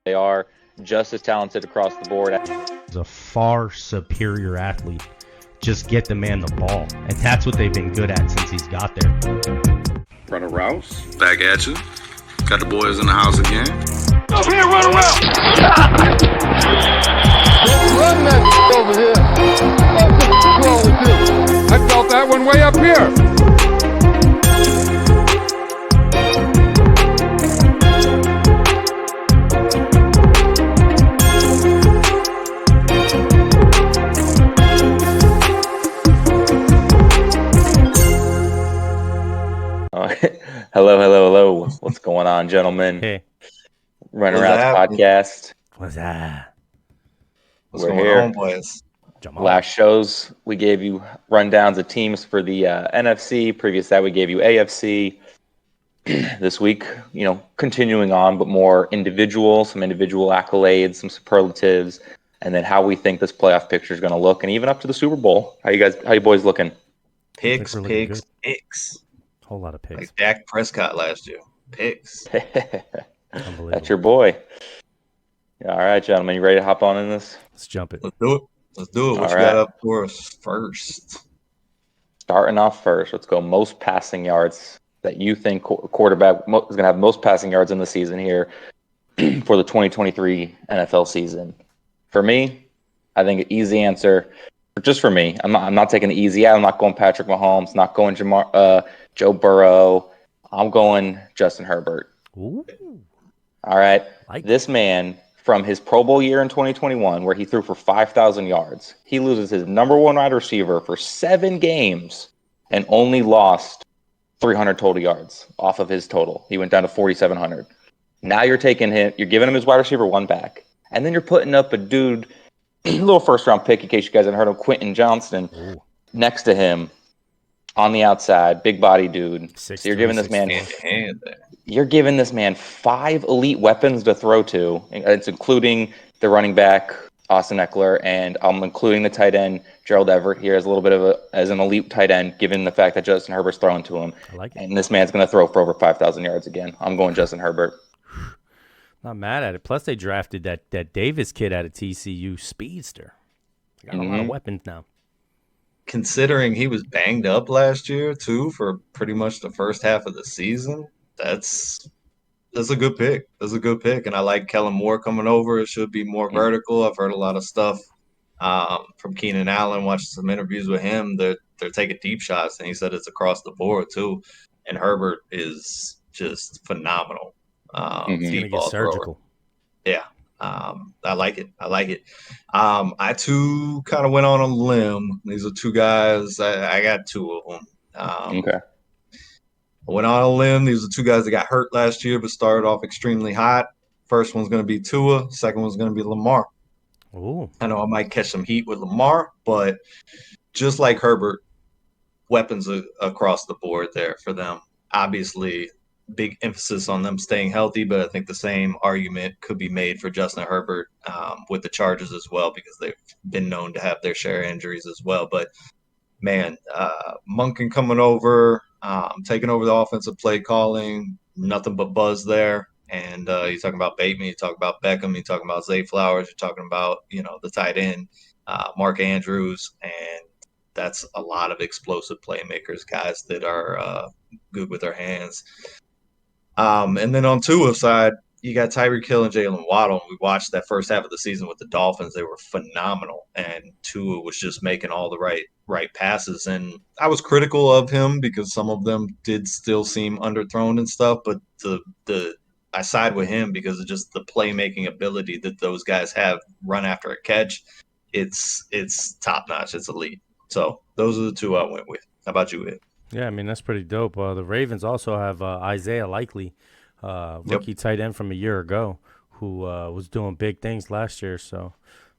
They are just as talented across the board. He's a far superior athlete. Just get the man the ball. And that's what they've been good at since he's got there. Runnin Routes, back at you. Got the boys in the house again. Over here, run around! Run that over here. What's wrong with you? I felt that one way up here. Hello. What's going on, gentlemen? Hey. Runnin Routes Podcast. What's that? We're here. Last shows, we gave you rundowns of teams for the NFC. Previous to that, we gave you AFC. This week, continuing on, but more individual, some individual accolades, some superlatives, and then how we think this playoff picture is going to look, and even up to the Super Bowl. How you boys looking? Picks. Whole lot of picks. Like Dak Prescott last year. Picks. Unbelievable. That's your boy. All right, gentlemen, you ready to hop on in this? Let's jump it. Let's do it. What you got up for us first? Starting off first, let's go most passing yards that you think quarterback is going to have most passing yards in the season here for the 2023 NFL season. For me, I think an easy answer, just for me, I'm not taking the easy out. I'm not going Patrick Mahomes, not going Joe Burrow. I'm going Justin Herbert. Ooh. All right. This man, from his Pro Bowl year in 2021, where he threw for 5,000 yards, he loses his number one wide receiver for 7 games and only lost 300 total yards off of his total. He went down to 4,700. Now you're taking him, you're giving him his wide receiver one back, and then you're putting up a dude, a little first round pick, in case you guys haven't heard of Quentin Johnston, next to him on the outside, big body dude. So you're giving this man, you're giving this man 5 elite weapons to throw to. It's including the running back Austin Eckler, and I'm including the tight end Gerald Everett here as a little bit as an elite tight end, given the fact that Justin Herbert's throwing to him. I like it. And this man's going to throw for over 5,000 yards again. I'm going Justin Herbert. Not mad at it. Plus, they drafted that Davis kid out of TCU, speedster. They got a lot of weapons now. Considering he was banged up last year too for pretty much the first half of the season, that's a good pick. And I like Kellen Moore coming over. It should be more vertical. I've heard a lot of stuff from Keenan Allen, watching some interviews with him. They're taking deep shots, and he said it's across the board too. And Herbert is just phenomenal. Deep ball surgical. Thrower. Yeah. I like it. I too kind of went on a limb. These are 2 guys. I got 2 of them. Okay. I went on a limb. These are 2 guys that got hurt last year, but started off extremely hot. First one's going to be Tua. Second one's going to be Lamar. Ooh. I know I might catch some heat with Lamar, but just like Herbert, weapons across the board there for them. Obviously, big emphasis on them staying healthy, but I think the same argument could be made for Justin Herbert with the Chargers as well, because they've been known to have their share of injuries as well. But man, Monken coming over, taking over the offensive play calling, nothing but buzz there. And you're talking about Bateman, you talk about Beckham, you talking about Zay Flowers, you're talking about the tight end Mark Andrews, and that's a lot of explosive playmakers, guys that are good with their hands. And then on Tua's side, you got Tyreek Hill and Jalen Waddle. We watched that first half of the season with the Dolphins. They were phenomenal, and Tua was just making all the right passes. And I was critical of him because some of them did still seem underthrown and stuff, but I side with him because of just the playmaking ability that those guys have, run after a catch. It's top notch. It's elite. So those are the 2 I went with. How about you, Ed? Yeah, I mean, that's pretty dope. The Ravens also have Isaiah Likely, rookie tight end from a year ago, who was doing big things last year. So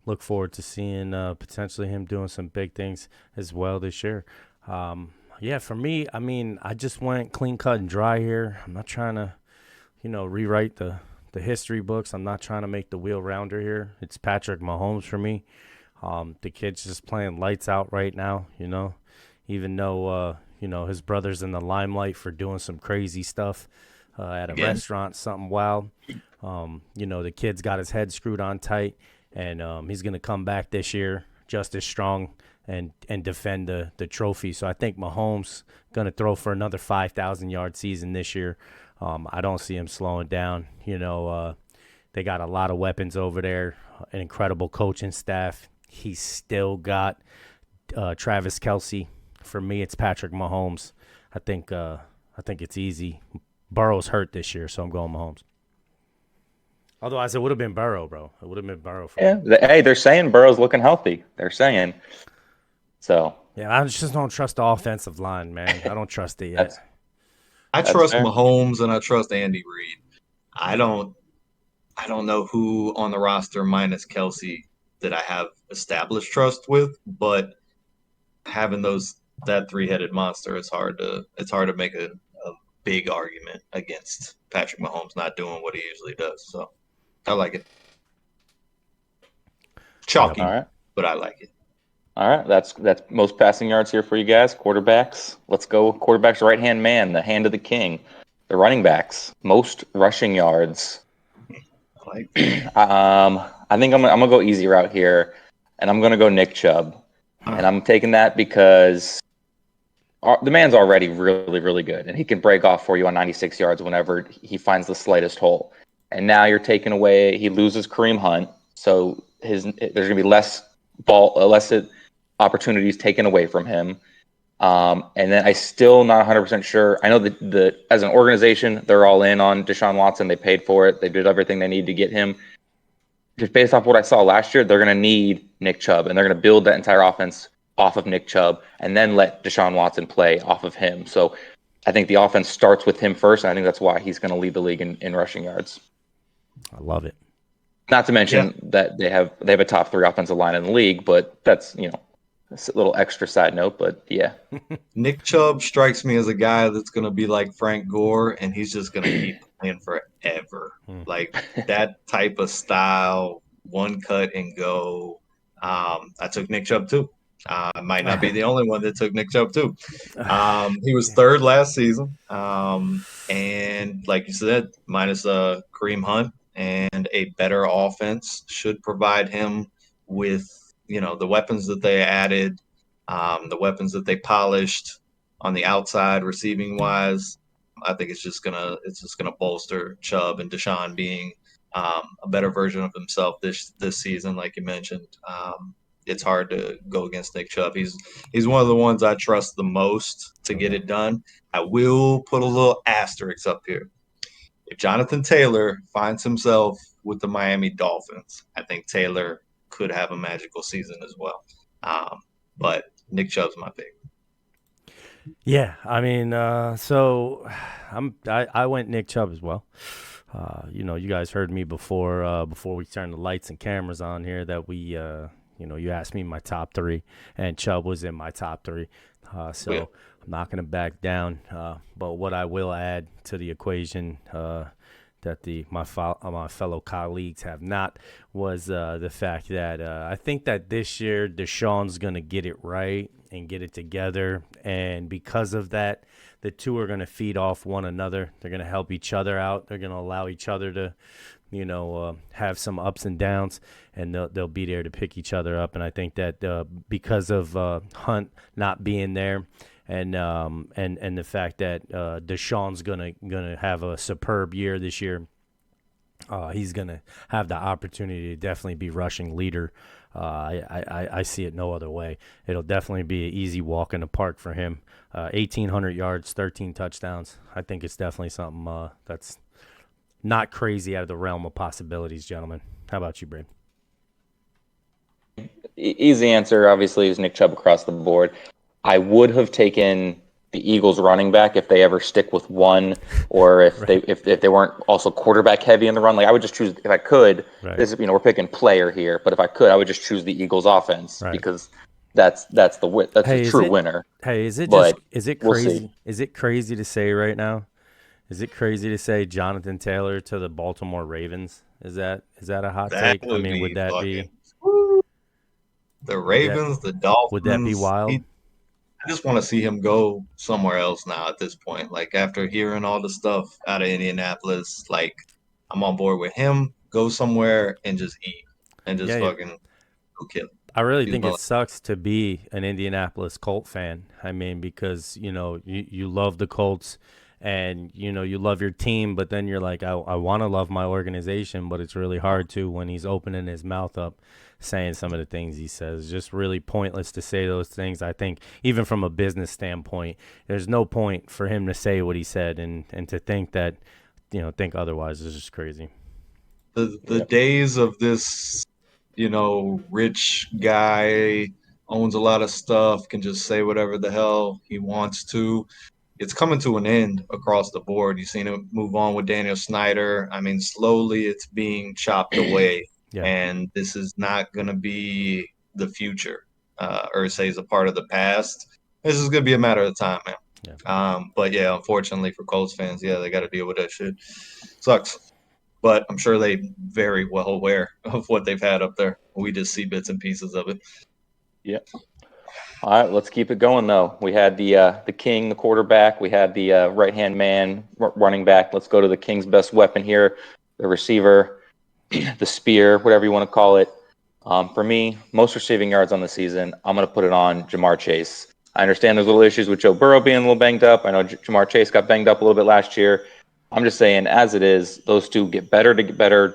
look forward to seeing potentially him doing some big things as well this year. Yeah, for me, I mean, I just went clean cut and dry here. I'm not trying to, rewrite the history books. I'm not trying to make the wheel rounder here. It's Patrick Mahomes for me. The kid's just playing lights out right now, even though, his brother's in the limelight for doing some crazy stuff. at a Again. restaurant, something wild. The kid's got his head screwed on tight, and he's going to come back this year just as strong and defend the trophy. So I think Mahomes going to throw for another 5,000-yard season this year. I don't see him slowing down. They got a lot of weapons over there, an incredible coaching staff. He's still got Travis Kelce. For me, it's Patrick Mahomes. I think it's easy. Burrow's hurt this year, so I'm going Mahomes. Otherwise, it would have been Burrow, bro. It would have been Burrow. Hey, they're saying Burrow's looking healthy. They're saying. So. Yeah, I just don't trust the offensive line, man. I don't trust it yet. I trust Mahomes and I trust Andy Reid. I don't know who on the roster minus Kelce that I have established trust with, but having that three-headed monster, it's hard to make a big argument against Patrick Mahomes not doing what he usually does. So I like it. Chalky, all right. But I like it. All right, that's most passing yards here for you guys. Quarterbacks. Let's go. Quarterbacks, right-hand man, the hand of the king. The running backs, most rushing yards. I like it. I think I'm gonna go easy route here, and I'm gonna go Nick Chubb, and I'm taking that because the man's already really, really good, and he can break off for you on 96 yards whenever he finds the slightest hole. And now you're taking away. He loses Kareem Hunt, so there's gonna be less opportunities taken away from him. And then I still not 100% sure. I know that as an organization, they're all in on Deshaun Watson. They paid for it. They did everything they need to get him. Just based off what I saw last year, they're going to need Nick Chubb, and they're going to build that entire offense off of Nick Chubb and then let Deshaun Watson play off of him. So I think the offense starts with him first, and I think that's why he's going to lead the league in rushing yards. I love it. Not to mention that they have a top 3 offensive line in the league, but that's, it's a little extra side note, but yeah. Nick Chubb strikes me as a guy that's going to be like Frank Gore, and he's just going to keep playing forever. Like that type of style, one cut and go. I took Nick Chubb too. I might not be the only one that took Nick Chubb too. He was 3rd last season. And like you said, minus Kareem Hunt and a better offense should provide him with the weapons that they added, the weapons that they polished on the outside receiving wise. I think it's just gonna bolster Chubb and Deshaun being a better version of himself this season, like you mentioned. It's hard to go against Nick Chubb. He's one of the ones I trust the most to get it done. I will put a little asterisk up here. If Jonathan Taylor finds himself with the Miami Dolphins, I think Taylor could have a magical season as well. But Nick Chubb's my pick. Yeah, I mean, so I went Nick Chubb as well. You guys heard me before we turned the lights and cameras on here that we, you asked me my top 3, and Chubb was in my top 3. So yeah. I'm not going to back down. But what I will add to the equation that my fellow colleagues have not was the fact that I think that this year Deshaun's going to get it right and get it together. And because of that, the two are going to feed off one another. They're going to help each other out. They're going to allow each other to, have some ups and downs, and they'll be there to pick each other up. And I think that because of Hunt not being there, and the fact that Deshaun's gonna have a superb year this year, he's gonna have the opportunity to definitely be rushing leader. I see it no other way. It'll definitely be an easy walk in the park for him. 1,800 yards, 13 touchdowns. I think it's definitely something that's not crazy out of the realm of possibilities, gentlemen. How about you, Brad? Easy answer, obviously, is Nick Chubb across the board. I would have taken the Eagles running back if they ever stick with one, or if they weren't also quarterback heavy in the run. Like I would just choose, if I could. Right. This is, we're picking player here, but if I could, I would just choose the Eagles offense because that's the true winner. Hey, is it crazy? We'll is it crazy to say right now? Is it crazy to say Jonathan Taylor to the Baltimore Ravens? Is that a hot take? I mean, would that be the Ravens, the Dolphins? Would that be wild? just want to see him go somewhere else now at this point. Like after hearing all the stuff out of Indianapolis, like I'm on board with him. Go somewhere and just eat and just fucking go kill. I really think it sucks to be an Indianapolis Colt fan. I mean, because, you love the Colts and, you love your team, but then you're like, I want to love my organization, but it's really hard to when he's opening his mouth up saying some of the things he says. It's just really pointless to say those things. I think even from a business standpoint, there's no point for him to say what he said and to think that, think otherwise is just crazy. The days of this, rich guy owns a lot of stuff, can just say whatever the hell he wants to. It's coming to an end across the board. You've seen it move on with Daniel Snyder. I mean, slowly it's being chopped away, and this is not going to be the future. Ursay is a part of the past. This is going to be a matter of time, man. Yeah. But yeah, unfortunately for Colts fans, they got to deal with that shit. Sucks. But I'm sure they very well aware of what they've had up there. We just see bits and pieces of it. Yeah. All right, let's keep it going, though. We had the king, the quarterback. We had the right-hand man, running back. Let's go to the king's best weapon here, the receiver, the spear, whatever you want to call it. For me, most receiving yards on the season, I'm going to put it on Jamar Chase. I understand there's little issues with Joe Burrow being a little banged up. I know Jamar Chase got banged up a little bit last year. I'm just saying, as it is, those two get better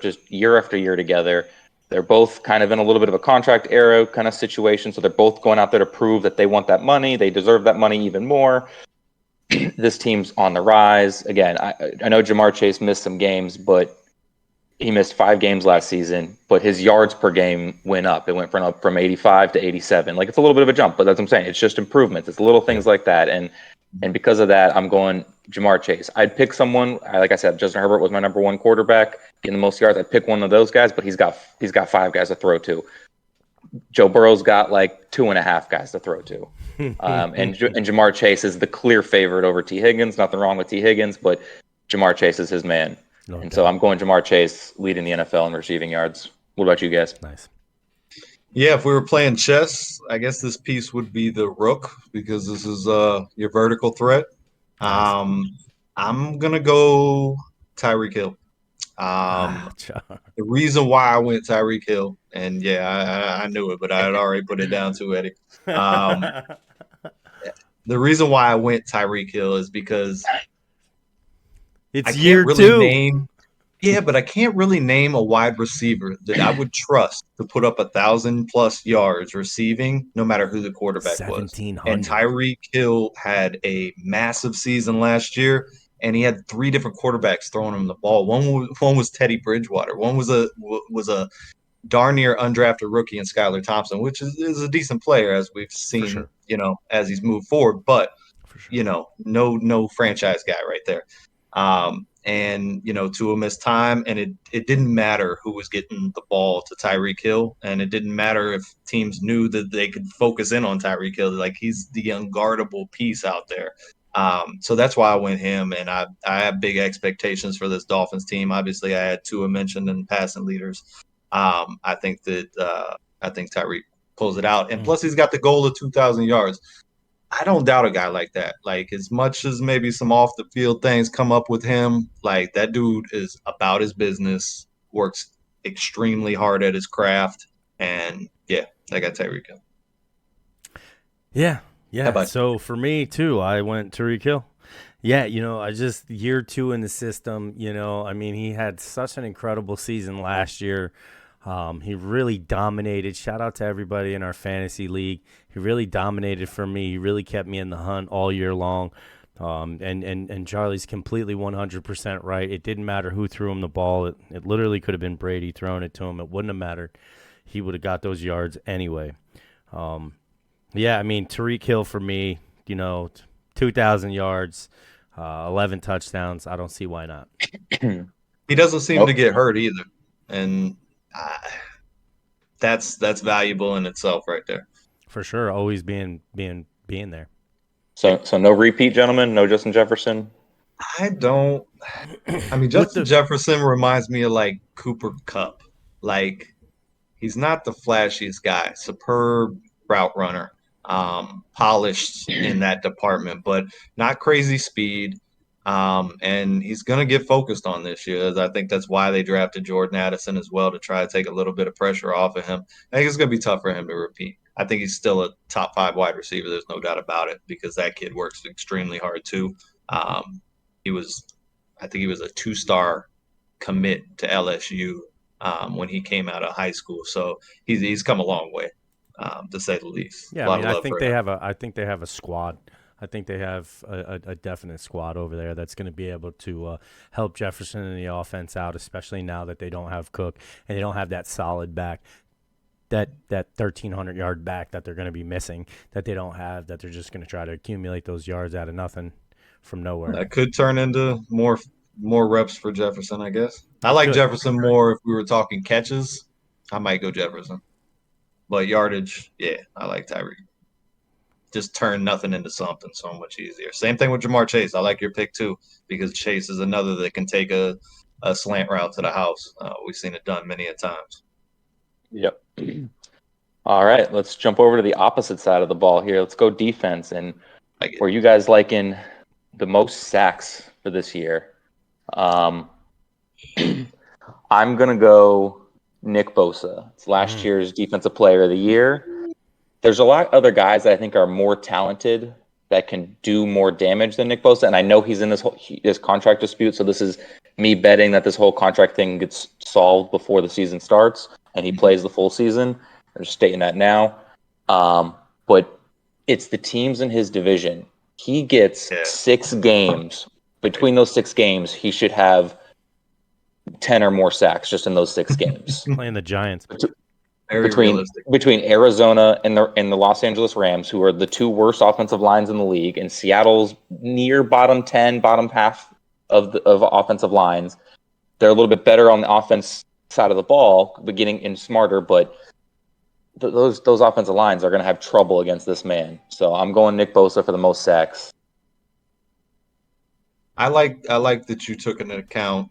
just year after year together. They're both kind of in a little bit of a contract era kind of situation, so they're both going out there to prove that they want that money. They deserve that money even more. This team's on the rise. Again, I know Jamar Chase missed some games, but he missed 5 games last season, but his yards per game went up. It went from 85 to 87. Like, it's a little bit of a jump, but that's what I'm saying. It's just improvements. It's little things like that. And because of that, I'm going Jamar Chase. I'd pick someone, like I said, Justin Herbert was my number 1 quarterback, getting the most yards. I'd pick one of those guys, but he's got 5 guys to throw to. Joe Burrow's got like 2.5 guys to throw to. And Jamar Chase is the clear favorite over T. Higgins. Nothing wrong with T. Higgins, but Jamar Chase is his man. And so I'm going Jamar Chase, leading the NFL in receiving yards. What about you guys? Nice. Yeah, if we were playing chess, I guess this piece would be the rook because this is your vertical threat. Nice. I'm going to go Tyreek Hill. The reason why I went Tyreek Hill, and I knew it, but I had already put it down to Eddie. The reason why I went Tyreek Hill is because it's year 2. But I can't really name a wide receiver that I would trust to put up 1,000+ yards receiving, no matter who the quarterback was. And Tyreek Hill had a massive season last year, and he had 3 different quarterbacks throwing him the ball. One was Teddy Bridgewater. One was a darn near undrafted rookie in Skylar Thompson, which is a decent player as we've seen, as he's moved forward. But no franchise guy right there. And Tua missed time, and it didn't matter who was getting the ball to Tyreek Hill, and it didn't matter if teams knew that they could focus in on Tyreek Hill. Like, he's the unguardable piece out there. So that's why I went him, and I have big expectations for this Dolphins team. Obviously, I had Tua mentioned in passing leaders. I think Tyreek pulls it out, and plus he's got the goal of 2,000 yards. I don't doubt a guy like that. Like, as much as maybe some off the field things come up with him, like, that dude is about his business, works extremely hard at his craft, and I got Tyreek Hill. Yeah. So for me too, I went Tyreek Hill. Yeah, I just year 2 in the system. I mean, he had such an incredible season last year. He really dominated. Shout out to everybody in our fantasy league. He really dominated for me. He really kept me in the hunt all year long. And Charlie's completely 100% right. It didn't matter who threw him the ball. It literally could have been Brady throwing it to him. It wouldn't have mattered. He would have got those yards anyway. I mean, Tyreek Hill for me, 2,000 yards, 11 touchdowns. I don't see why not. He doesn't seem to get hurt either. And that's valuable in itself right there. For sure, always being there. So no repeat, gentlemen? No Justin Jefferson? I mean, Justin Jefferson reminds me of, like, Cooper Kupp. Like, he's not the flashiest guy. Superb route runner. polished in that department, but not crazy speed. And he's going to get focused on this year. I think that's why they drafted Jordan Addison as well, to try to take a little bit of pressure off of him. I think it's going to be tough for him to repeat. I think he's still a top 5 wide receiver. There's no doubt about it, because that kid works extremely hard too. I think he was a 2-star commit to LSU when he came out of high school. So he's come a long way, to say the least. Yeah, I mean, I think they have a squad. I think they have a definite squad over there that's going to be able to help Jefferson and the offense out, especially now that they don't have Cook and they don't have that solid back, that 1,300-yard back that they're going to be missing, that they don't have, that they're just going to try to accumulate those yards out of nothing from nowhere. That could turn into more reps for Jefferson, I guess. I like Jefferson more if we were talking catches. I might go Jefferson. But yardage, yeah, I like Tyreek. Just turn nothing into something so much easier. Same thing with Jamar Chase. I like your pick too, because Chase is another that can take a slant route to the house. We've seen it done many a times. Yep. All right, let's jump over to the opposite side of the ball here. Let's go defense. And were you guys liking the most sacks for this year? I'm going to go Nick Bosa. It's last year's Defensive Player of the Year. There's a lot of other guys that I think are more talented that can do more damage than Nick Bosa, and I know he's in this contract dispute, so this is me betting that this whole contract thing gets solved before the season starts and he plays the full season. I'm just stating that now. But it's the teams in his division. He gets 6 games. Between those 6 games, he should have 10 or more sacks just in those 6 games. Playing the Giants. Between Arizona and the Los Angeles Rams, who are the 2 worst offensive lines in the league, and Seattle's near bottom 10, bottom half of offensive lines, they're a little bit better on the offense side of the ball, beginning and smarter, but those offensive lines are going to have trouble against this man. So I'm going Nick Bosa for the most sacks. I like that you took into account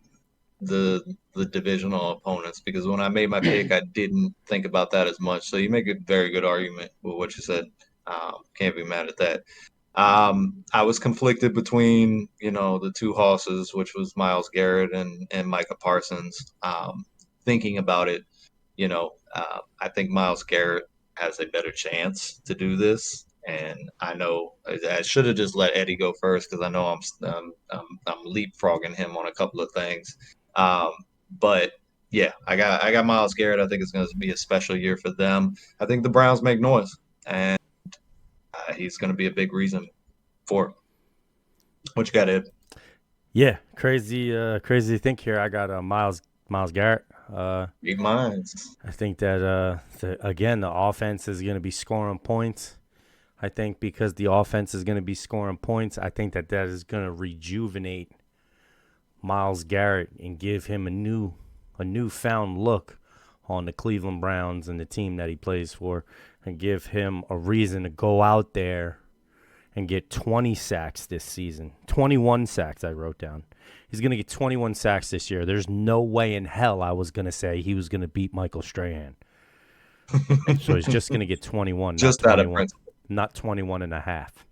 the divisional opponents, because when I made my pick, I didn't think about that as much. So you make a very good argument with what you said. Can't be mad at that. I was conflicted between the 2 horses, which was Myles Garrett and Micah Parsons. Thinking about it, I think Myles Garrett has a better chance to do this. And I know I should have just let Eddie go first, because I know I'm leapfrogging him on a couple of things. But yeah, I got Myles Garrett. I think it's going to be a special year for them. I think the Browns make noise, and he's going to be a big reason for it. What you got, Ed? Yeah, crazy to think here. I got Myles Garrett. Big minds. I think that again, the offense is going to be scoring points. I think because the offense is going to be scoring points, I think that is going to rejuvenate Myles Garrett and give him a newfound look on the Cleveland Browns and the team that he plays for, and give him a reason to go out there and get 20 sacks this season. 21 sacks I wrote down. He's going to get 21 sacks this year. There's no way in hell I was going to say he was going to beat Michael Strahan. So he's just going to get 21, just not 21, out of principle. Not 21 and a half.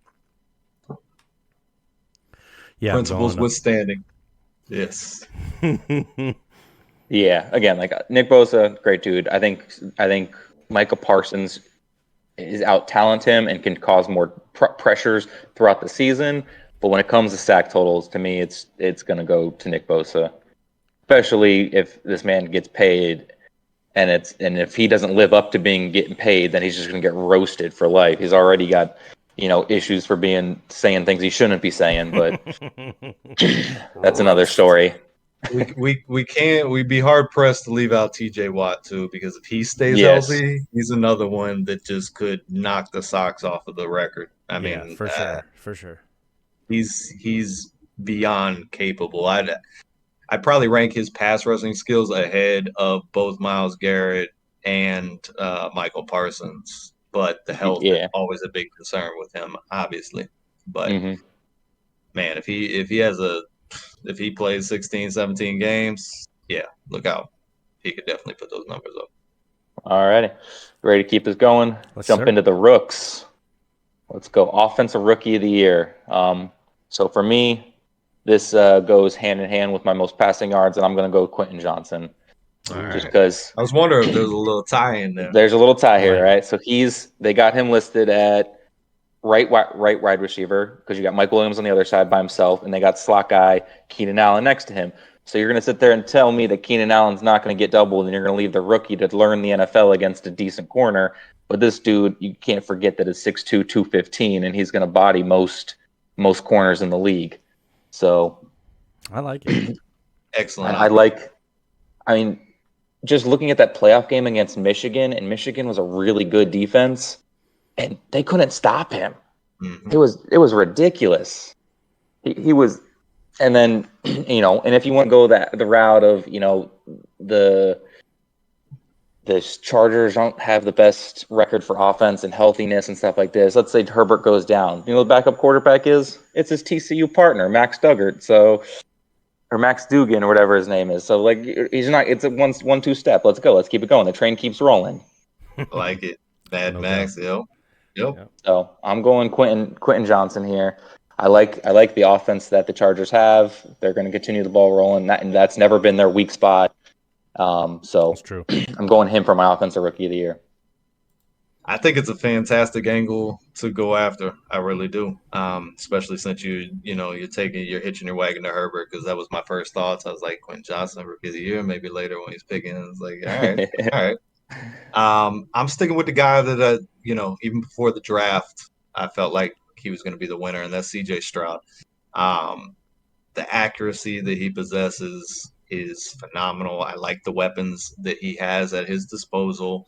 Yeah, principles withstanding. Yes. Yeah, again, like Nick Bosa, great dude. I think Micah Parsons is out-talent him and can cause more pressures throughout the season. But when it comes to sack totals, to me, it's going to go to Nick Bosa, especially if this man gets paid, and if he doesn't live up to getting paid, then he's just going to get roasted for life. He's already got issues for saying things he shouldn't be saying, but that's another story. We'd be hard pressed to leave out TJ Watt too, because if he stays healthy, he's another one that just could knock the socks off of the record. I mean, for sure. He's beyond capable. I'd probably rank his pass rushing skills ahead of both Myles Garrett and Michael Parsons. But the health is always a big concern with him, obviously. But man, if he plays 16, 17 games, look out. He could definitely put those numbers up. All righty. Ready to keep this going? Jump into the rooks. Let's go offensive rookie of the year. So for me, this goes hand in hand with my most passing yards, and I'm going to go Quentin Johnson. All right. Just because I was wondering if there's a little tie in there. There's a little tie here, right? So they got him listed at right wide receiver because you got Mike Williams on the other side by himself, and they got slot guy Keenan Allen next to him. So you're going to sit there and tell me that Keenan Allen's not going to get doubled, and you're going to leave the rookie to learn the NFL against a decent corner. But this dude, you can't forget that is 6'2", 215, and he's going to body most corners in the league. So I like it. Excellent. I mean, just looking at that playoff game against Michigan, and Michigan was a really good defense, and they couldn't stop him. Mm-hmm. It was ridiculous. He was, and then and if you want to go the route of the Chargers don't have the best record for offense and healthiness and stuff like this. Let's say Herbert goes down. You know the backup quarterback is? It's his TCU partner, Max Duggan. Or Max Dugan or whatever his name is. So he's not. It's a 1-2 step. Let's go. Let's keep it going. The train keeps rolling. I like it, Mad Max. Yep. So I'm going Quentin Johnson here. I like the offense that the Chargers have. They're going to continue the ball rolling, and that's never been their weak spot. So that's true. I'm going him for my offensive rookie of the year. I think it's a fantastic angle to go after. I really do. Especially since you're hitching your wagon to Herbert, because that was my first thoughts. I was like, Quentin Johnson, rookie of the year. Maybe later when he's picking, it's like, all right. I'm sticking with the guy that even before the draft, I felt like he was going to be the winner, and that's C.J. Stroud. The accuracy that he possesses is phenomenal. I like the weapons that he has at his disposal.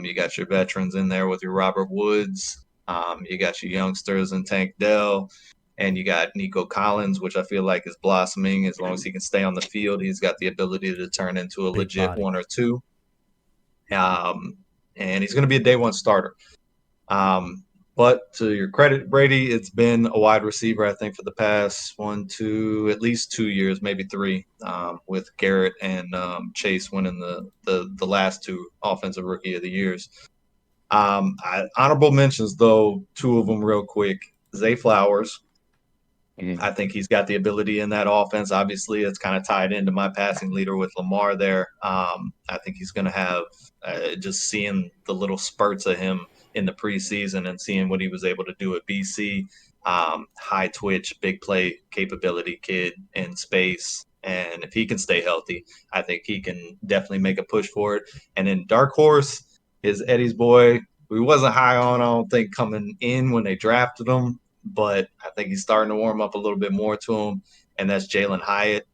You got your veterans in there with your Robert Woods. You got your youngsters in Tank Dell. And you got Nico Collins, which I feel like is blossoming. As long as he can stay on the field, he's got the ability to turn into a legit body. 1 or 2. And he's going to be a day one starter. But to your credit, Brady, it's been a wide receiver, I think, for the past at least 2 years, maybe 3, with Garrett and Chase winning the last 2 offensive rookie of the years. Honorable mentions, though, 2 of them real quick. Zay Flowers. Mm-hmm. I think he's got the ability in that offense. Obviously, it's kind of tied into my passing leader with Lamar there. I think he's going to have just seeing the little spurts of him in the preseason and seeing what he was able to do at BC. High twitch, big play capability kid in space. And if he can stay healthy, I think he can definitely make a push for it. And then Dark Horse is Eddie's boy. We wasn't high on, I don't think, coming in when they drafted him, but I think he's starting to warm up a little bit more to him, and that's Jalen Hyatt.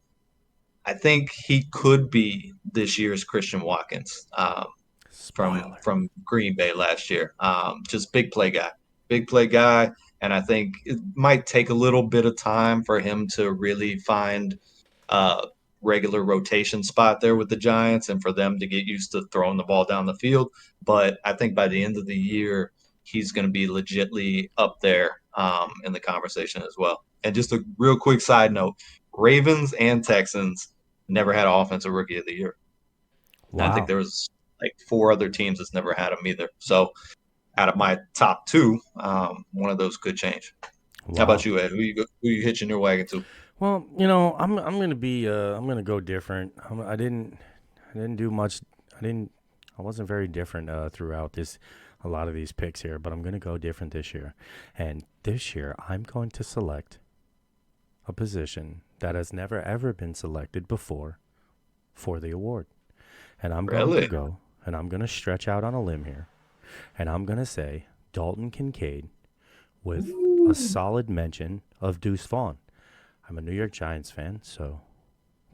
I think he could be this year's Christian Watkins. From Green Bay last year. Just big play guy. And I think it might take a little bit of time for him to really find a regular rotation spot there with the Giants and for them to get used to throwing the ball down the field. But I think by the end of the year, he's going to be legitly up there in the conversation as well. And just a real quick side note, Ravens and Texans never had an offensive rookie of the year. Wow. I think there was like 4 other teams that's never had them either. So out of my top 2, one of those could change. Wow. How about you, Ed? Who you hitching your wagon to? Well, I'm gonna go different. I didn't do much. I wasn't very different throughout a lot of these picks here, but I'm gonna go different this year. And this year, I'm going to select a position that has never ever been selected before for the award. And I'm going to go, and I'm going to stretch out on a limb here, and I'm going to say Dalton Kincaid with a solid mention of Deuce Vaughn. I'm a New York Giants fan, so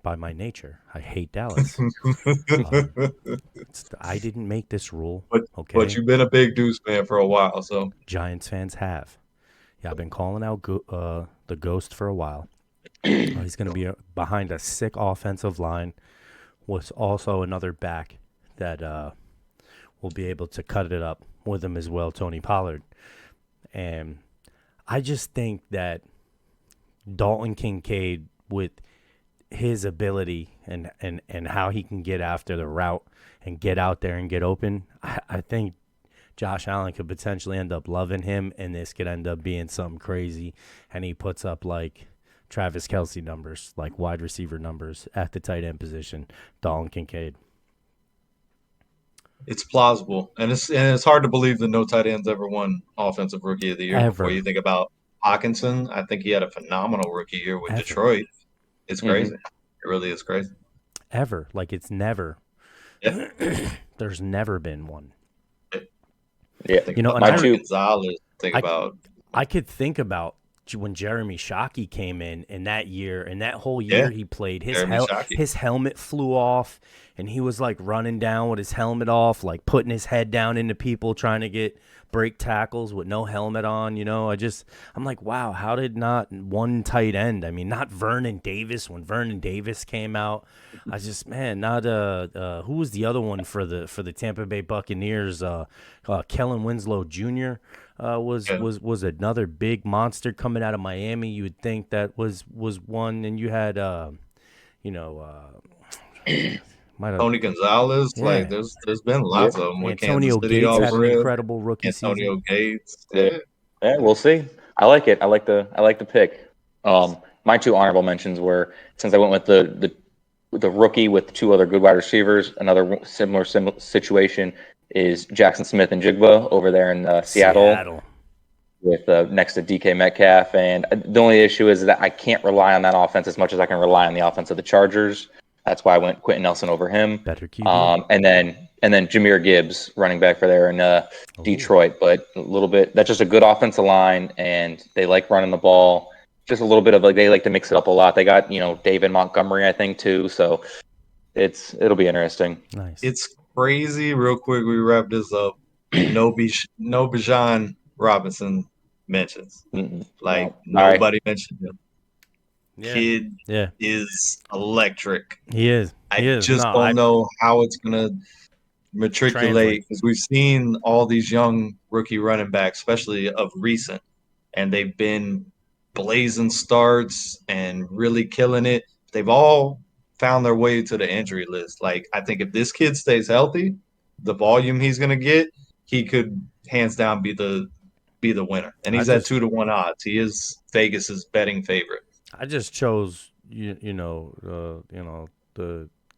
by my nature, I hate Dallas. I didn't make this rule, okay? But you've been a big Deuce fan for a while, so. Giants fans have. Yeah, I've been calling out the Ghost for a while. He's going to be behind a sick offensive line. Was also another back that will be able to cut it up with him as well, Tony Pollard. And I just think that Dalton Kincaid, with his ability and how he can get after the route and get out there and get open, I think Josh Allen could potentially end up loving him, and this could end up being something crazy, and he puts up like Travis Kelce numbers, like wide receiver numbers at the tight end position. Dalton Kincaid. It's plausible, and it's hard to believe that no tight ends ever won Offensive Rookie of the Year before you think about Hawkinson. I think he had a phenomenal rookie year with Detroit. It's crazy. It really is crazy. Ever. Like, it's never. Yeah. There's never been one. Yeah. Gonzalez, I could think about when Jeremy Shockey came in that year, and that whole year he played, his helmet flew off, and he was like running down with his helmet off, like putting his head down into people, trying to break tackles with no helmet on. I'm like, wow, how did not one tight end? I mean, not Vernon Davis. When Vernon Davis came out, I just, man, not who was the other one for the Tampa Bay Buccaneers? Kellen Winslow Jr. Was another big monster coming out of Miami. You would think that was one, and you had Tony Gonzalez. Yeah. Like there's been lots of them. Antonio Gates had an incredible rookie Antonio season. Gates. Yeah, we'll see. I like it. I like the pick. My two honorable mentions were, since I went with the rookie with two other good wide receivers, another similar situation is Jackson Smith and Jigba over there in Seattle. With next to DK Metcalf. And the only issue is that I can't rely on that offense as much as I can rely on the offense of the Chargers. That's why I went Quentin Nelson over him. Better QB. And then Jahmyr Gibbs, running back for there in Detroit. But a little bit, that's just a good offensive line, and they like running the ball. Just a little bit of they like to mix it up a lot. They got David Montgomery, I think, too. So it'll be interesting. Nice. It's crazy. Real quick, we wrap this up. No Bijan Robinson mentions. Nobody mentioned him. Yeah. Kid is electric. He is. I don't know how it's gonna matriculate, because we've seen all these young rookie running backs, especially of recent, and they've been blazing starts and really killing it. They've all found their way to the injury list. Like, I think if this kid stays healthy, the volume he's gonna get, he could hands down be the winner. And he's at 2-1 odds. He is Vegas's betting favorite. I just chose the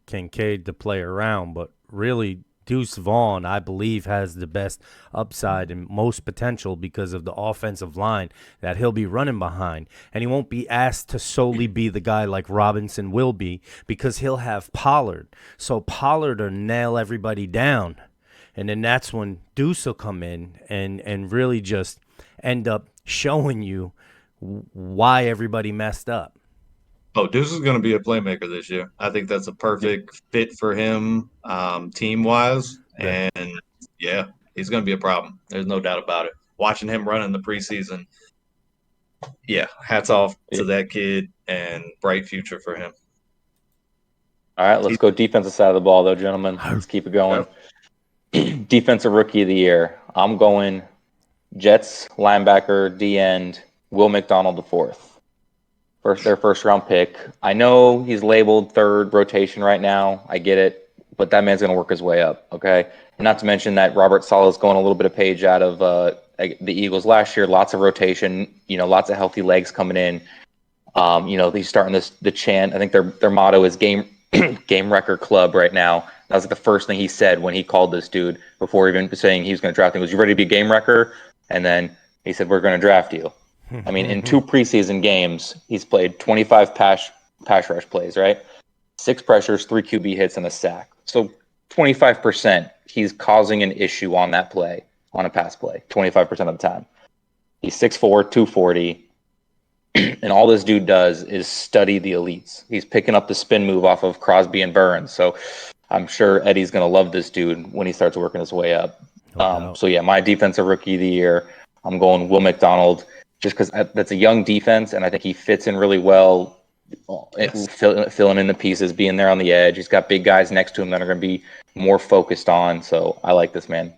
Kincaid to play around, but really Deuce Vaughn, I believe, has the best upside and most potential because of the offensive line that he'll be running behind. And he won't be asked to solely be the guy like Robinson will be, because he'll have Pollard. So Pollard will nail everybody down. And then that's when Deuce will come in and really just end up showing you why everybody messed up. Oh, Deuce is going to be a playmaker this year. I think that's a perfect fit for him team-wise. Yeah. And, he's going to be a problem. There's no doubt about it. Watching him run in the preseason, hats off to that kid, and bright future for him. All right, let's go defensive side of the ball, though, gentlemen. Let's keep it going. Yep. Defensive Rookie of the Year. I'm going Jets linebacker, D-end, Will McDonald IV. Their first-round pick. I know he's labeled third rotation right now. I get it. But that man's going to work his way up, okay? And not to mention that Robert Saleh's going a little bit of page out of the Eagles last year. Lots of rotation, lots of healthy legs coming in. He's starting the chant. I think their motto is game record club right now. That was like the first thing he said when he called this dude before even saying he was going to draft him. He was, "You ready to be a game wrecker?" And then he said, "We're going to draft you." I mean, in 2 preseason games, he's played 25 pass rush plays, right? 6 pressures, 3 QB hits, and a sack. So 25%, he's causing an issue on that play, on a pass play, 25% of the time. He's 6'4", 240, and all this dude does is study the elites. He's picking up the spin move off of Crosby and Burns. So I'm sure Eddie's going to love this dude when he starts working his way up. My defensive rookie of the year, I'm going Will McDonald, just because that's a young defense, and I think he fits in really well, filling in the pieces, being there on the edge. He's got big guys next to him that are going to be more focused on. So I like this man.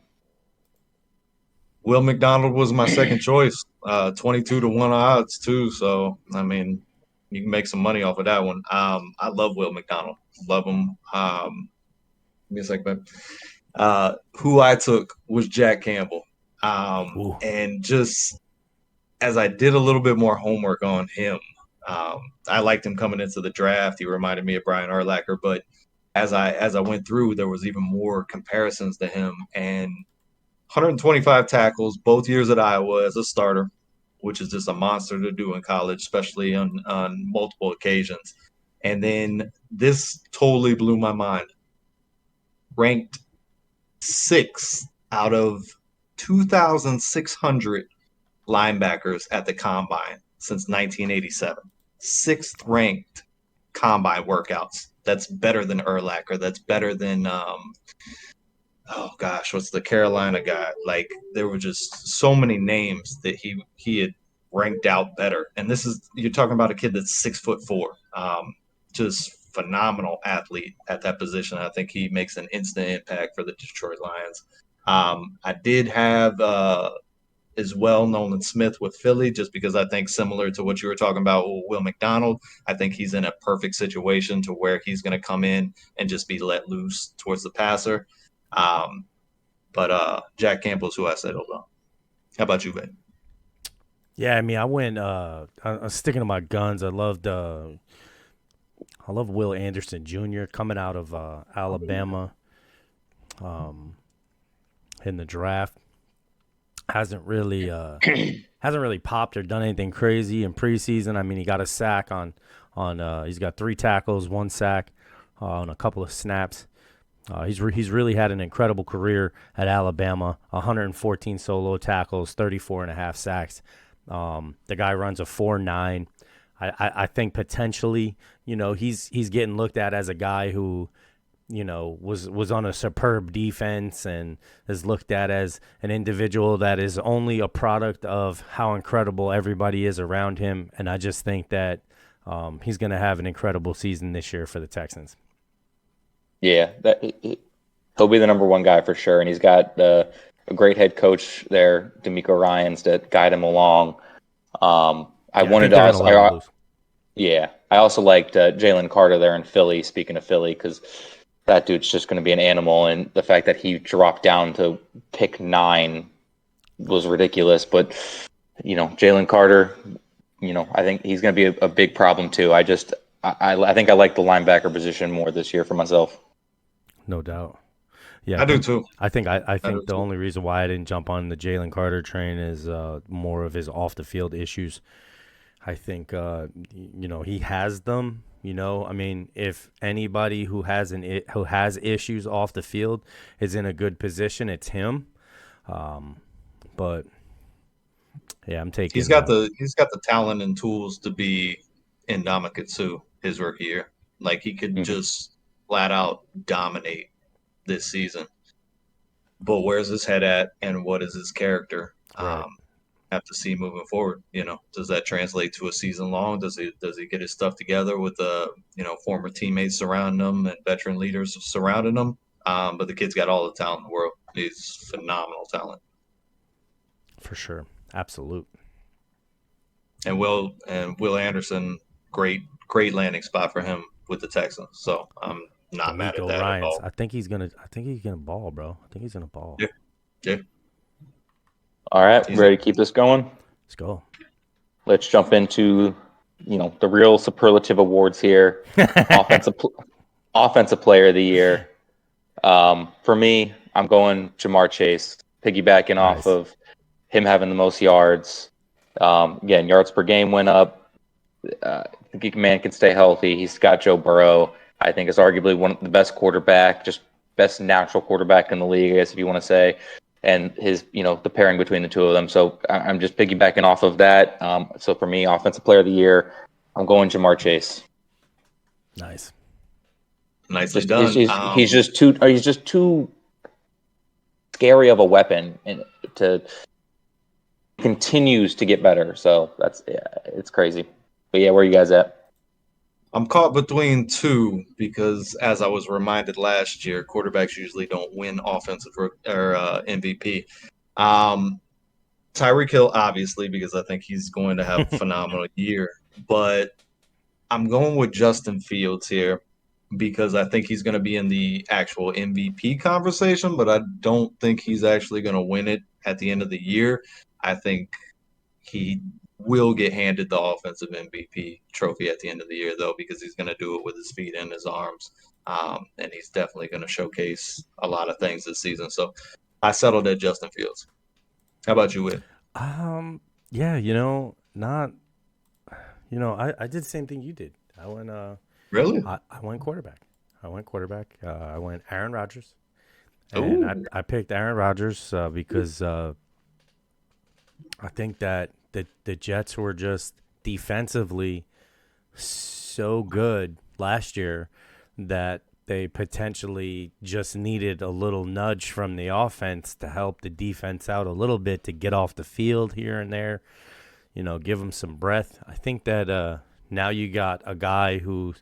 Will McDonald was my second choice, 22-1 odds too. So I mean, you can make some money off of that one. I love Will McDonald. Love him. Give me a second, Who I took was Jack Campbell. And just as I did a little bit more homework on him, I liked him coming into the draft. He reminded me of Brian Urlacher, but as I went through, there was even more comparisons to him. And 125 tackles both years at Iowa as a starter, which is just a monster to do in college, especially on multiple occasions. And then this totally blew my mind. Ranked 6th out of 2,600 linebackers at the combine since 1987. 6th ranked combine workouts. That's better than Urlacher. That's better than what's the Carolina guy? Like, there were just so many names that he had ranked out better. And you're talking about a kid that's 6'4", just phenomenal athlete at that position. I think he makes an instant impact for the Detroit Lions. I did have as well Nolan Smith with Philly, just because I think, similar to what you were talking about with Will McDonald, I think he's in a perfect situation to where he's going to come in and just be let loose towards the passer. But Jack Campbell's who I settled on. How about you, Ben? Yeah, I mean, I went I'm sticking to my guns. I love Will Anderson Jr. coming out of Alabama in the draft. Hasn't really popped or done anything crazy in preseason. I mean, he got a sack on he's got 3 tackles, 1 sack on a couple of snaps. He's really had an incredible career at Alabama. 114 solo tackles, 34.5 sacks. The guy runs a 4.9. I think potentially, he's getting looked at as a guy who, was on a superb defense and is looked at as an individual that is only a product of how incredible everybody is around him. And I just think that he's going to have an incredible season this year for the Texans. Yeah, he'll be the number 1 guy for sure. And he's got a great head coach there, D'Amico Ryans, to guide him along. I also liked Jalen Carter there in Philly, speaking of Philly, because that dude's just going to be an animal, and the fact that he dropped down to pick 9 was ridiculous. But, Jalen Carter, I think he's going to be a big problem too. I think I like the linebacker position more this year for myself. No doubt. Yeah, I do too. I think the only reason why I didn't jump on the Jalen Carter train is more of his off the field issues. I think he has them. I mean, if anybody who has issues off the field is in a good position, it's him. But yeah, I'm taking. He's got the talent and tools to be Ndamukong Suh his rookie year. Like, he could just flat out dominate this season. But where's his head at, and what is his character? Right. Have to see moving forward. Does that translate to a season long? Does he get his stuff together with former teammates surrounding him and veteran leaders surrounding him? But the kid's got all the talent in the world. He's phenomenal talent. For sure. Absolute. And Will Anderson, great landing spot for him with the Texans. So I'm not mad at that at all. I think he's gonna ball, bro. I think he's gonna ball. Yeah. All right, ready to keep this going? Let's go. Let's jump into, the real superlative awards here. Offensive player of the year. For me, I'm going Jamar Chase, piggybacking off of him having the most yards. Again, yards per game went up. The man can stay healthy. He's got Joe Burrow. I think is arguably one of the best quarterback, just best natural quarterback in the league, I guess, if you want to say. And his, the pairing between the two of them. So I'm just piggybacking off of that. So for me, offensive player of the year, I'm going Jamar Chase. Nice. Nicely done. He's just too scary of a weapon, and continues to get better. So it's crazy. But yeah, where are you guys at? I'm caught between 2 because, as I was reminded last year, quarterbacks usually don't win offensive or MVP. Tyreek Hill, obviously, because I think he's going to have a phenomenal year. But I'm going with Justin Fields here. because I think he's going to be in the actual MVP conversation, but I don't think he's actually going to win it at the end of the year. I think he will get handed the offensive MVP trophy at the end of the year, though, because he's going to do it with his feet and his arms. And he's definitely going to showcase a lot of things this season. So I settled at Justin Fields. How about you, Whit? Yeah, I did the same thing you did. I went Really? I went quarterback. I went Aaron Rodgers. And I picked Aaron Rodgers because I think that the Jets were just defensively so good last year that they potentially just needed a little nudge from the offense to help the defense out a little bit to get off the field here and there, give them some breath. I think that now you got a guy who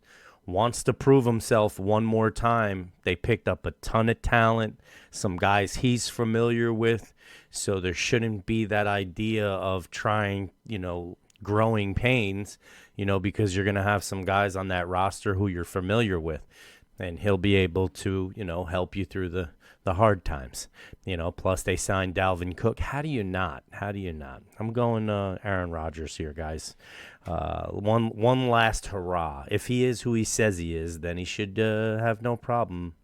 wants to prove himself one more time. They picked up a ton of talent, some guys he's familiar with, so there shouldn't be that idea of trying, growing pains, because you're going to have some guys on that roster who you're familiar with, and he'll be able to, help you through the hard times. Plus they signed Dalvin Cook. How do you not? I'm going Aaron Rodgers here, guys. One last hurrah. If he is who he says he is, then he should have no problem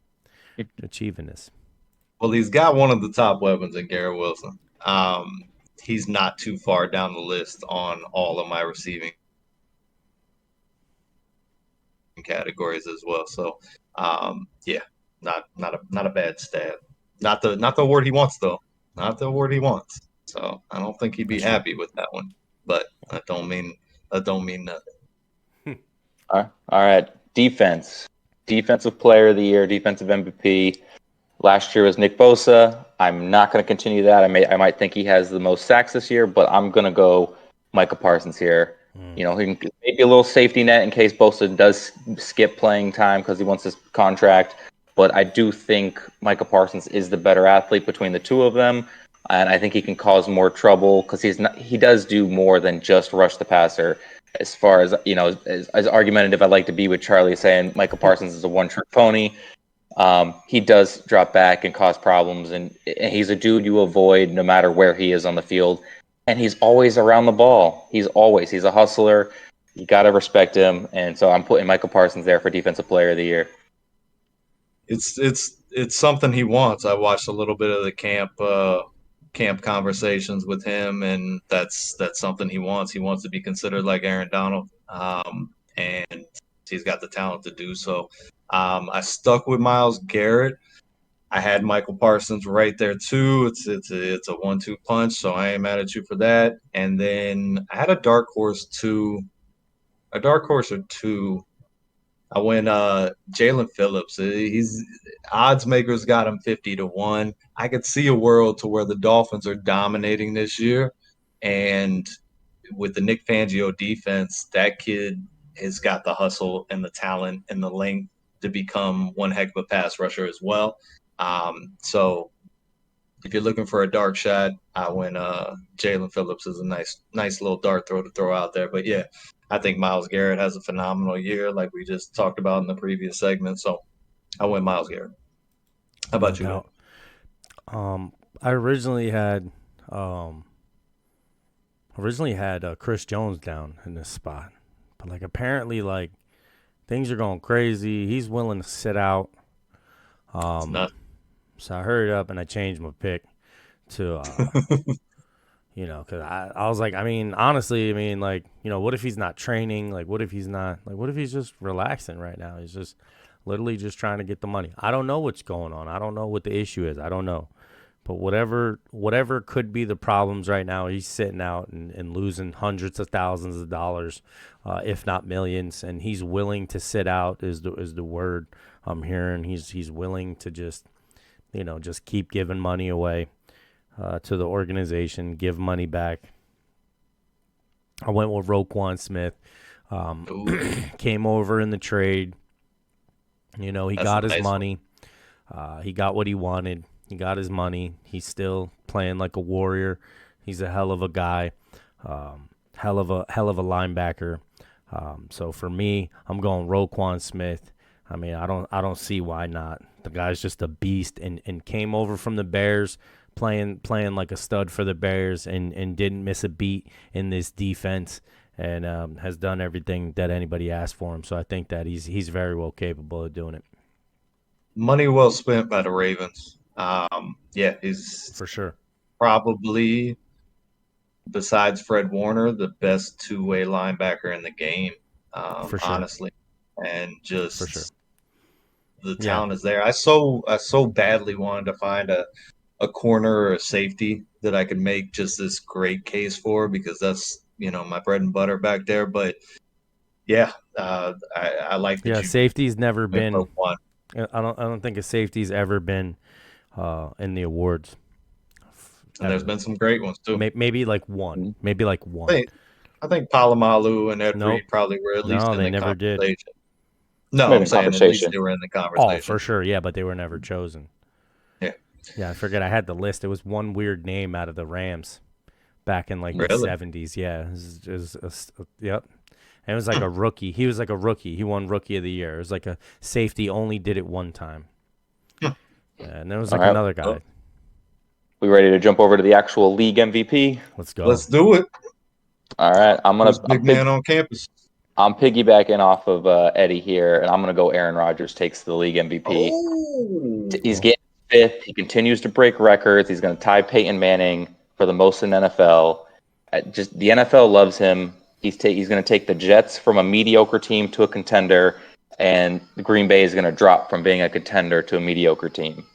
achieving this. Well, he's got one of the top weapons in Garrett Wilson. He's not too far down the list on all of my receiving categories as well. So, not a bad stab. Not the award he wants though. Not the award he wants. So I don't think he'd be happy with that one. But that don't mean nothing. All right. Defensive player of the year, defensive MVP. Last year was Nick Bosa. I'm not going to continue that. I might think he has the most sacks this year, but I'm going to go Micah Parsons here. He can maybe a little safety net in case Bosa does skip playing time because he wants his contract. But I do think Micah Parsons is the better athlete between the two of them, and I think he can cause more trouble because he does do more than just rush the passer. As far as as argumentative I'd like to be with Charlie saying Micah Parsons is a one-trick pony. He does drop back and cause problems, and he's a dude you avoid no matter where he is on the field. And he's always around the ball. He's a hustler. You got to respect him. And so I'm putting Micah Parsons there for Defensive Player of the Year. It's something he wants. I watched a little bit of the camp conversations with him, and that's something he wants. He wants to be considered like Aaron Donald, and he's got the talent to do so. I stuck with Myles Garrett. I had Michael Parsons right there too. It's a 1-2 punch, so I ain't mad at you for that. And then I had a dark horse or two. I went Jalen Phillips. He's odds makers got him 50-1. I could see a world to where the Dolphins are dominating this year, and with the Nick Fangio defense, that kid has got the hustle and the talent and the length to become one heck of a pass rusher as well. So if you're looking for a dark shot, I went Jalen Phillips is a nice little dart throw to throw out there. But yeah, I think Myles Garrett has a phenomenal year, like we just talked about in the previous segment. So I went Myles Garrett. How about you? I originally had Chris Jones down in this spot, but apparently things are going crazy. He's willing to sit out. So I hurried up and I changed my pick to, because I was like, honestly, what if he's not training? What if he's just relaxing right now? He's just literally just trying to get the money. I don't know what's going on. I don't know what the issue is. I don't know. But whatever could be the problems right now, he's sitting out and losing hundreds of thousands of dollars, if not millions. And he's willing to sit out is the word I'm hearing. He's willing to just keep giving money away to the organization, give money back. I went with Roquan Smith. Came over in the trade. He got his money. He got what he wanted. He got his money. He's still playing like a warrior. He's a hell of a guy. Hell of a linebacker. So for me, I'm going Roquan Smith. I mean, I don't see why not. The guy's just a beast and came over from the Bears playing like a stud for the Bears and didn't miss a beat in this defense and has done everything that anybody asked for him. So I think that he's very well capable of doing it. Money well spent by the Ravens. He's for sure probably, besides Fred Warner, the best two-way linebacker in the game. For sure. Honestly, and just for sure. The talent is there. I so badly wanted to find a corner or a safety that I could make just this great case for, because that's my bread and butter back there. But I like that. Yeah, safety's never been. One. I don't think a safety's ever been in the awards. And there's been some great ones too. Maybe like one. Maybe like one. I think Palomalu and Ed Reed probably were at least in the never conversation. Did. No, I'm saying at least they were in the conversation. Oh, for sure, yeah, but they were never chosen. Yeah, I forget. I had the list. It was one weird name out of the Rams back in like the 70s. Yeah, yep. And it was like a rookie. He was like a rookie. He won Rookie of the Year. It was like a safety, only did it one time. And there was like another guy. We ready to jump over to the actual league MVP? Let's go. Let's do it. All right, I'm big man on campus. I'm piggybacking off of Eddie here, and I'm going to go Aaron Rodgers takes the league MVP. Oh. He's getting fifth. He continues to break records. He's going to tie Peyton Manning for the most in NFL. Just the NFL loves him. He's going to take the Jets from a mediocre team to a contender, and the Green Bay is going to drop from being a contender to a mediocre team.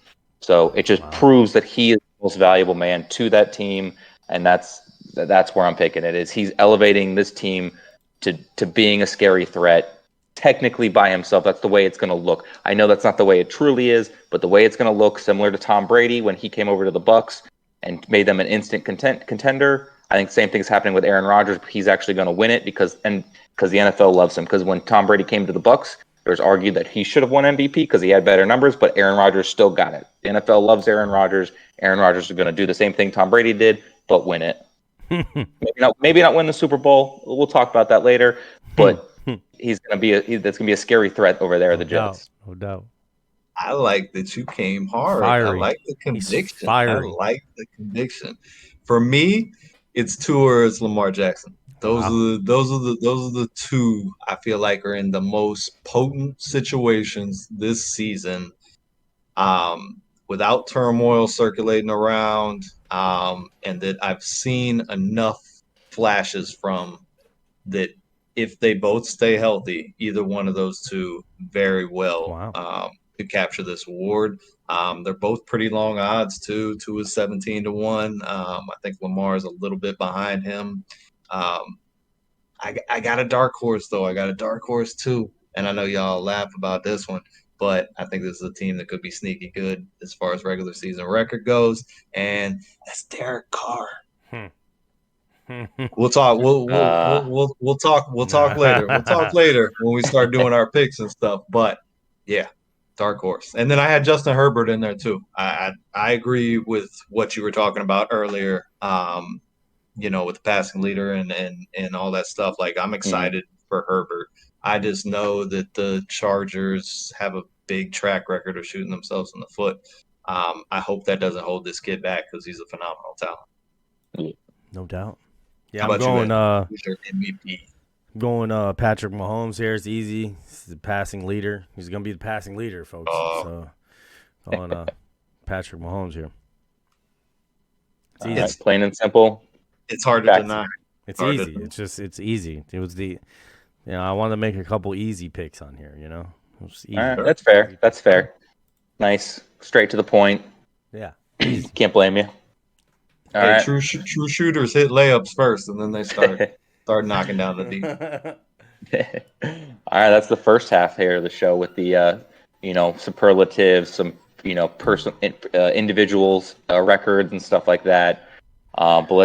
So it just proves that he is the most valuable man to that team, and that's where I'm picking it. Is he's elevating this team to being a scary threat, technically by himself. That's the way it's going to look. I know that's not the way it truly is, but the way it's going to look, similar to Tom Brady when he came over to the Bucs and made them an instant contender. I think the same thing's happening with Aaron Rodgers. He's actually going to win it because the NFL loves him. Because when Tom Brady came to the Bucs, there was argued that he should have won MVP because he had better numbers, but Aaron Rodgers still got it. The NFL loves Aaron Rodgers. Aaron Rodgers is going to do the same thing Tom Brady did, but win it. maybe not win the Super Bowl. We'll talk about that later. But that's going to be a scary threat over there. The Jets. No doubt. I like that you came hard. Fiery. I like the conviction. I like the conviction. For me, it's Tua or it's Lamar Jackson. Those are the two I feel like are in the most potent situations this season. Without turmoil circulating around, and that I've seen enough flashes from that if they both stay healthy, either one of those two very well could capture this award. They're both pretty long odds too. Tua is 17-1. I think Lamar is a little bit behind him. I got a dark horse though. I got a dark horse too, and I know y'all laugh about this one. But I think this is a team that could be sneaky good as far as regular season record goes, and that's Derek Carr. We'll talk. We'll talk. We'll talk later. We'll talk later when we start doing our picks and stuff. But yeah, dark horse. And then I had Justin Herbert in there too. I agree with what you were talking about earlier. With the passing leader and all that stuff. Like I'm excited for Herbert. I just know that the Chargers have a big track record of shooting themselves in the foot. I hope that doesn't hold this kid back because he's a phenomenal talent. No doubt. Yeah, I'm going MVP. Going Patrick Mahomes here. It's easy. He's the passing leader. He's going to be the passing leader, folks. So going Patrick Mahomes here. It's easy. Right, plain and simple. It's hard to deny. It's easy. It's easy. It was I wanted to make a couple easy picks on here, All right, that's fair. Nice. Straight to the point. Yeah. Can't blame you. All right. True shooters hit layups first, and then they start knocking down the deep. All right, that's the first half here of the show with the superlatives, some personal individuals records and stuff like that. But let's